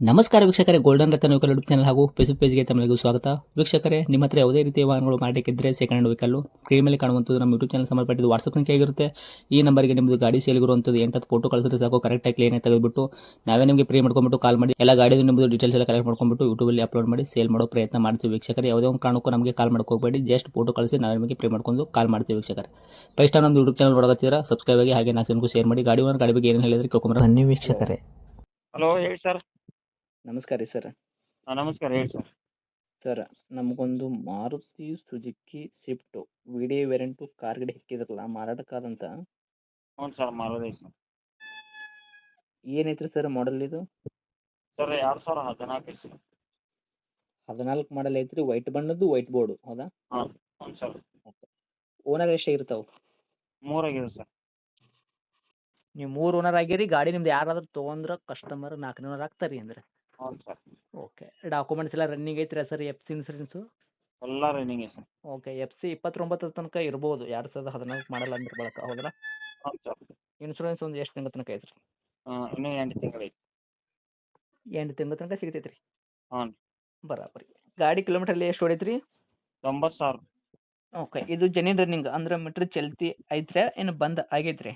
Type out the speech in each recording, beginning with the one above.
ನಮಸ್ಕಾರ ವೀಕ್ಷಕರೇ, ಗೋಲ್ಡನ್ ರತ್ನ vehicle YouTube channel ಹಾಗೂ ಫೇಸ್ಬುಕ್ ಪೇಜ್ಗೆ ತಮ್ಮಲ್ಲಿಗೂ ಸ್ವಾಗತ. ವೀಕ್ಷಕರೇ, ನಿಮ್ಮ ಹತ್ರ ಯಾವುದೇ ರೀತಿಯ ವಾಹನಗಳು ಮಾರಾಟಕ್ಕಿದ್ದರೆ ಸೆಕೆಂಡ್ ಹ್ಯಾಂಡ್ ವೆಹಿಕಲ್ ಸ್ಕ್ರೀನ್ ಮೇಲೆ ಕಾಣುವಂಥದ್ದು ನಮ್ಮ ಯೂಟ್ಯೂಬ್ ಚಾನಲ್ ಸಂಬಂಧಪಟ್ಟಿದ್ದು ವಾಟ್ಸಪ್ ಸಂಖ್ಯೆ ಆಗಿರುತ್ತೆ. ಈ ನಂಬರ್ಗೆ ನಿಮ್ಮದು ಗಾಡಿ ಸೇಲ್ಗಿರುವಂಥದ್ದು 8 ಫೋಟೋ ಕಳಿಸಿದ್ರೆ ಸಾಕು, ಕರೆಕ್ಟಾಗಿ ಕ್ಲೀನಾಗಿ ತೆಗೆದುಬಿಟ್ಟು ನಾವೇ ನಿಮಗೆ ಪ್ರೀ ಮಾಡ್ಕೊಂಡ್ಬಿಟ್ಟು ಕಾಲ್ ಮಾಡಿ ಎಲ್ಲ ಗಾಡಿದು ನಿಮ್ಮದು ಡೀಟೇಲ್ಸ್ ಎಲ್ಲ ಕಲೆಕ್ಟ್ ಮಾಡ್ಕೊಂಡ್ಬಿಟ್ಟು ಯೂಟ್ಯೂಬಲ್ಲಿ ಅಪ್ಲೋಡ್ ಮಾಡಿ ಸೇಲ್ ಮಾಡೋ ಪ್ರಯತ್ನ ಮಾಡ್ತೀವಿ. ವೀಕ್ಷಕರೇ, ಯಾವುದೇ ಒಂದು ಕಾರಣಕ್ಕೂ ನಮಗೆ ಕಾಲ್ ಹೋಗಬೇಡಿ, ಜಸ್ಟ್ ಫೋಟೋ ಕಳಿಸಿ ನಾವೇ ನಿಮಗೆ ಪ್ರೀ ಮಾಡ್ಕೊಂಡು ಕಾಲ್ ಮಾಡ್ತೀವಿ. ವೀಕ್ಷಕರೇ, ಫಸ್ಟ್ ಟೈಮ್ ನಮ್ಮ ಯೂಟ್ಯೂಬ್ ಚಾನಲ್ ನೋಡೋತ್ತಿರ ಸಬ್ಸ್ಕ್ರೈಬ್ ಆಗಿ ಹಾಗೆ 4 ಜನಕ್ಕೂ ಶೇರ್ ಮಾಡಿ. ಗಾಡಿ ಬಗ್ಗೆ ಏನು ಹೇಳಿದ್ರೆ ಕೇಳ್ಕೊಂಬರ ಬನ್ನಿ ವೀಕ್ಷಕರೇ. ಹಲೋ ಹೇಳಿ ಸರ್. ನಮಸ್ಕಾರ ರೀ ಸರ್. ನಮಸ್ಕಾರ ಹೇಳಿ ಸರ್. ಸರ್, ನಮಗೊಂದು Maruti Suzuki Swift V D variant car ಗಾಡಿ ಸಿಕ್ಕಿದ್ರಲ್ಲ ಮಾರಾಟಕ್ಕಾದಂತ, ಹ್ಞೂ ಸರ್ ಮಾಡೋದೇ ಸರ್. ಏನೈತ್ರಿ ಸರ್ ಮಾಡಲ್ ಇದು? Sir 2014 sir. 14 ಮಾಡಲ್ ಐತ್ರಿ, ವೈಟ್ ಬಣ್ಣದ್ದು, ವೈಟ್ ಬೋರ್ಡು, ಹೌದಾ? ಹಾಂ ಹ್ಞೂ ಸರ್. ಓನರ್ ಎಷ್ಟು ಇರ್ತಾವೆ? 3 ಆಗಿದೆ ಸರ್. ನೀವು 3 ಓನರ್ ಆಗಿರಿ, ಗಾಡಿ ನಿಮ್ದು ಯಾರಾದ್ರೂ ತೊಗೊಂಡ್ರೆ ಕಸ್ಟಮರ್ 4ನೇ ಓನರ್ ಆಗ್ತಾರೆ ಅಂದ್ರೆ. ಹ್ಞೂ ಸರ್. ಓಕೆ, ಡಾಕ್ಯುಮೆಂಟ್ಸ್ ಎಲ್ಲ ರನ್ನಿಂಗ್ ಐತ್ರಿ ಸರ್? F C insurance? ಎಲ್ಲ running sir. Okay, F C 29 ತನಕ ಇರ್ಬೋದು, 2014 ಮಾಡಲ್ ಅಂದ್ರೆ ಬಳಕ, ಹೌದಾ? ಹ್ಞೂ ಸರ್. ಇನ್ಸೂರೆನ್ಸ್ ಒಂದು ಎಷ್ಟು ತಿಂಗಳ ತನಕ ಐತ್ರಿ? ಇನ್ನೂ 8 ತಿಂಗಳು ಐತಿ. 8 ತಿಂಗಳ ತನಕ ಸಿಗ್ತೈತೆ ರೀ? ಹ್ಞೂ. ಬರಾಬರಿ. ಗಾಡಿ ಕಿಲೋಮೀಟ್ರಲ್ಲಿ ಎಷ್ಟು ಹೊಡೈತ್ರಿ? 90,000. ಓಕೆ, ಇದು ಜೆನ್ಯೂನ್ ರನ್ನಿಂಗ್ ಅಂದ್ರೆ ಮೀಟ್ರ್ ಚಲ್ತಿ ಐತ್ರಿ, ಏನು ಬಂದ್ ಆಗೈತ್ರಿ?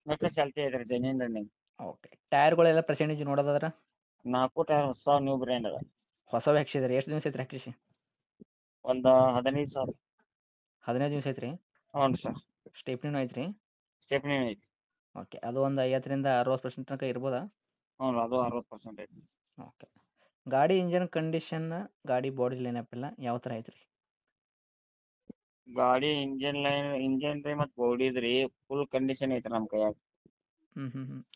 ಮತ್ತೆ ಚಾಲ್ತಿ ಐತ್ರಿ ಜೆನ್ಯೂನ್ ರನ್ನಿಂಗ್. ಓಕೆ, ಟೈರ್ಗಳೆಲ್ಲ ಪರ್ಸೆಂಟೇಜ್ ನೋಡೋದಾದ್ರೆ? 4 ಟೈರ್ ಹೊಸ ನ್ಯೂ ಬ್ರ್ಯಾಂಡ್ ಅದ. ಹೊಸವು ಹಾಕ್ಸಿದ್ರಿ? ಎಷ್ಟು ದಿವಸ ಐತ್ರಿ ಹಾಕಿಸಿ? ಒಂದು 15,000. 15 ದಿವಸ ಐತ್ರಿ? ಹ್ಞೂ ಸರ್. ಸ್ಟೆಪ್ನಿನೂ ಐತ್ರಿ? ಸ್ಟೆಪ್ನಿ ಐತಿ. ಓಕೆ, ಅದು ಒಂದು 50ರಿಂದ 60% ತನಕ ಇರ್ಬೋದಾ? ಹ್ಞೂ ಅದು 60% ಐತಿ. ಓಕೆ, ಗಾಡಿ ಇಂಜನ್ ಕಂಡೀಷನ್, ಗಾಡಿ ಬಾಡಿ ಲೈನಪ್ ಎಲ್ಲ ಯಾವ ಥರ ಐತ್ರಿ? ಗಾಡಿ ಇಂಜನ್ ರೀ ಮತ್ತು ಬಾಡಿದು ರೀ ಫುಲ್ ಕಂಡೀಷನ್ ಐತ್ರಿ ನಮ್ಮ ಕೈಯಾಗ.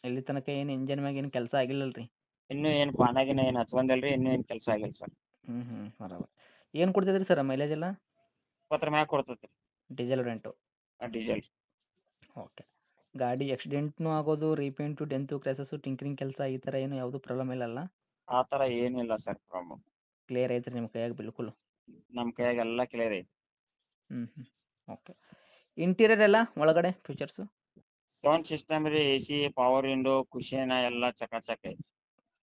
ಇಲ್ಲಿ ತನಕ ಏನು ಇಂಜನ್ ಮ್ಯಾಗ ಏನು ಕೆಲಸ ಆಗಿಲ್ಲಲ್ಲ ರೀ? ಇನ್ನೂ ಏನು ಪಾನಾಗಿನ ಏನು ಹಚ್ಕೊಂಡಿಲ್ಲ ರೀ, ಇನ್ನೂ ಏನು ಕೆಲಸ ಆಗಿಲ್ಲ ಸರ್. ಬರಾಬರ್. ಏನು ಕೊಡ್ತೈತ್ರಿ ಸರ್ ಮೈಲೇಜ್ ಎಲ್ಲ? 20 ಮ್ಯಾಗ ಕೊಡ್ತೈತೆ ರೀ. Diesel rent? ಡೀಸೆಲ್. ಓಕೆ, ಗಾಡಿ ಆಕ್ಸಿಡೆಂಟ್ನೂ ಆಗೋದು, ರೀಪೇಂಟು, ಡೆಂತು, ಕ್ರ್ಯಾಸಸ್ಸು, ಟಿಂಕರಿಂಗ್ ಕೆಲಸ ಈ ಥರ ಏನು ಯಾವುದೂ ಪ್ರಾಬ್ಲಮ್ ಇಲ್ಲಲ್ಲ? ಆ ಥರ ಏನಿಲ್ಲ ಸರ್ ಪ್ರಾಬ್ಲಮ್. ಕ್ಲಿಯರ್ ಐತ್ರಿ ನಿಮ್ಮ ಕೈಯಾಗ ಬಿಲ್ಕುಲ್? ನಮ್ಮ ಕೈಯಾಗ ಎಲ್ಲ ಕ್ಲಿಯರ್ ಐತಿ. ಓಕೆ, ಇಂಟೀರಿಯರ್ ಎಲ್ಲ ಒಳಗಡೆ ಫೀಚರ್ಸು? ಸೌಂಡ್ ಸಿಸ್ಟಮ್ ರೀ, AC, ಪವರ್ ವಿಂಡೋ, ಕುಷನ್ ಎಲ್ಲ ಚಕಾಚಕ್ ಐತಿ.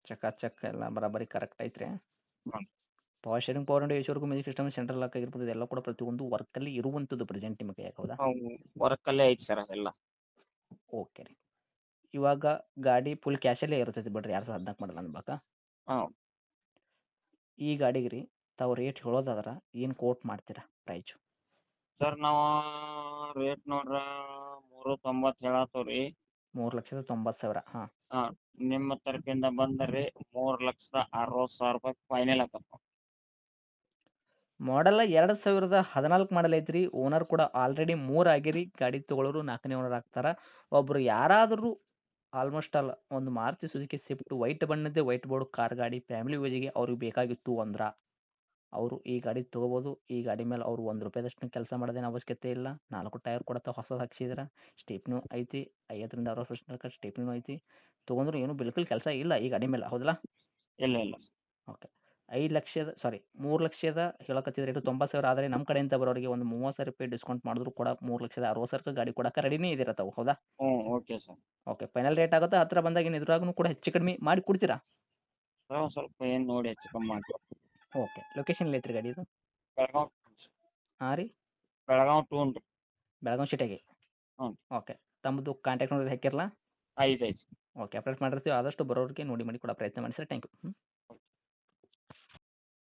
ಚಕಾಚಕ್ ಎಲ್ಲ ಬರಾಬರಿ ಕರೆಕ್ಟ್ ಐತ್ರಿ? ಹ್ಞೂ. Power steering, power window, AC ವರ್ಗು, ಮ್ಯೂಸಿಕ್ ಸಿಸ್ಟಮ್, ಸೆಂಟ್ರಲ್ ಲಾಕ್ ಆಗಿರ್ಬೋದು, ಎಲ್ಲ ಕೂಡ ಪ್ರತಿಯೊಂದು ವರ್ಕಲ್ಲಿ ಇರುವಂಥದ್ದು ಪ್ರೆಸೆಂಟ್ ನಿಮ್ಮ ಕೈಯಾಗ, ಹೌದಾ? ವರ್ಕಲ್ಲೇ ಐತಿ ಸರ್ ಎಲ್ಲ. ಓಕೆ ರೀ. ಇವಾಗ ಗಾಡಿ ಫುಲ್ ಕ್ಯಾಶಲ್ಲೇ ಇರ್ತೈತಿ ಬಿಡ್ರಿ, 2014 ಮಾಡಲ್ಲ ಅನ್ಬೇಕಾ? ಹಾಂ ಈ ಗಾಡಿಗೆ ರೀ ತಾವು ರೇಟ್ ಹೇಳೋದಾದ್ರೆ ಏನು ಕೋಟ್ ಮಾಡ್ತೀರಾ ಪ್ರೈಜು? ಸರ್, ನಾವು ರೇಟ್ ನೋಡ್ರೆ 390 ಹೇಳತ್ತೇವೆ ರೀ. 3,90,000? ಹಾಂ. ಹಾಂ, ನಿಮ್ಮ ತರಪಿಂದ ಬಂದರೆ 3,60,000 ರೂಪಾಯಿ ಫೈನಲ್ ಆಗತ್ತೆ. ಮಾಡಲ್ಲ 2014 ಮಾಡಲ್ ಐತ್ರಿ, ಓನರ್ ಕೂಡ ಆಲ್ರೆಡಿ 3 ಆಗಿರಿ, ಗಾಡಿ ತೊಗೊಳೋರು 4ನೇ ಓನರ್ ಆಗ್ತಾರೆ. ಒಬ್ಬರು ಯಾರಾದರೂ ಆಲ್ಮೋಸ್ಟ್ ಆಲ್ ಒಂದು ಮಾರುತಿ ಸುಜುಕಿ ಸ್ವಿಫ್ಟ್ ವೈಟ್ ಬಣ್ಣದ್ದೇ, ವೈಟ್ ಬೋರ್ಡ್ ಕಾರ್ ಗಾಡಿ ಫ್ಯಾಮಿಲಿ ಯೂಸಿಗೆ ಅವ್ರಿಗೆ ಬೇಕಾಗಿತ್ತು ಅಂದ್ರೆ ಅವರು ಈ ಗಾಡಿ ತೊಗೋಬೋದು. ಈ ಗಾಡಿ ಮೇಲೆ ಅವರು ₹1 ಕೆಲಸ ಮಾಡೋದೇನು ಅವಶ್ಯಕತೆ ಇಲ್ಲ. 4 ಟೈರ್ ಕೂಡ ಹೊಸದು ಹಾಕ್ಸಿದ್ರೆ, ಸ್ಟೆಪ್ನೂ ಐತಿ, 50ರಿಂದ 60% ತನಕ ಸ್ಟೆಪ್ನೂ ಐತಿ. ತೊಗೊಂಡ್ರು ಏನು ಬಿಲ್ಕುಲ್ ಕೆಲಸ ಇಲ್ಲ ಈ ಗಾಡಿ ಮೇಲೆ, ಹೌದಲ್ಲ? ಇಲ್ಲ ಇಲ್ಲ. ಓಕೆ, 3,00,000 ಹೇಳಕತ್ತಿದ ರೇಟು 90,000 ಆದರೆ ನಮ್ಮ ಕಡೆಯಿಂದ ಬರೋರಿಗೆ ಒಂದು ₹30,000 ಡಿಸ್ಕೌಂಟ್ ಮಾಡಿದ್ರು ಕೂಡ 3,60,000 ಗಾಡಿ ಕೊಡೋಕೆ ರೆಡಿನೇ ಇದ್ದೀರ ತಾವು, ಹೌದಾ? ಹ್ಞೂ okay sir. Okay, final rate ಆಗುತ್ತೆ, ಹತ್ತಿರ ಬಂದಾಗ ಏನು ಇದ್ರಾಗೂ ಕೂಡ ಹೆಚ್ಚು ಕಡಿಮೆ ಮಾಡಿ ಕೊಡ್ತೀರಾ? ಸರ್ ಸ್ವಲ್ಪ ಏನು ನೋಡಿ ಹೆಚ್ಚು ಕಮ್ಮಿ ಮಾಡಿ. ಓಕೆ, ಲೊಕೇಶನ್ ಎಲ್ಲಿ ಐತ್ರಿ ಗಾಡಿ ಇದು? ಬೆಳಗಾವ್. ಹಾಂ ರೀ? ಬೆಳಗಾವ್ ಟೂನ್ ರೀ. ಬೆಳಗಾವಿ ಸಿಟಿಯಾಗೆ? ಹ್ಞೂ. ಓಕೆ, ತಮ್ಮದು ಕಾಂಟ್ಯಾಕ್ಟ್ ನಂಬರ್ ಹಾಕಿರಲ್ಲ? ಐದು ಐತಿ. ಓಕೆ, ಅಪ್ಡೇಟ್ ಮಾಡಿರ್ತೀವಿ, ಆದಷ್ಟು ಬರೋರಿಗೆ ನೋಡಿ ಮಾಡಿ ಕೊಡೋ ಪ್ರಯತ್ನ ಮಾಡಿ ಸರ್. Thank you.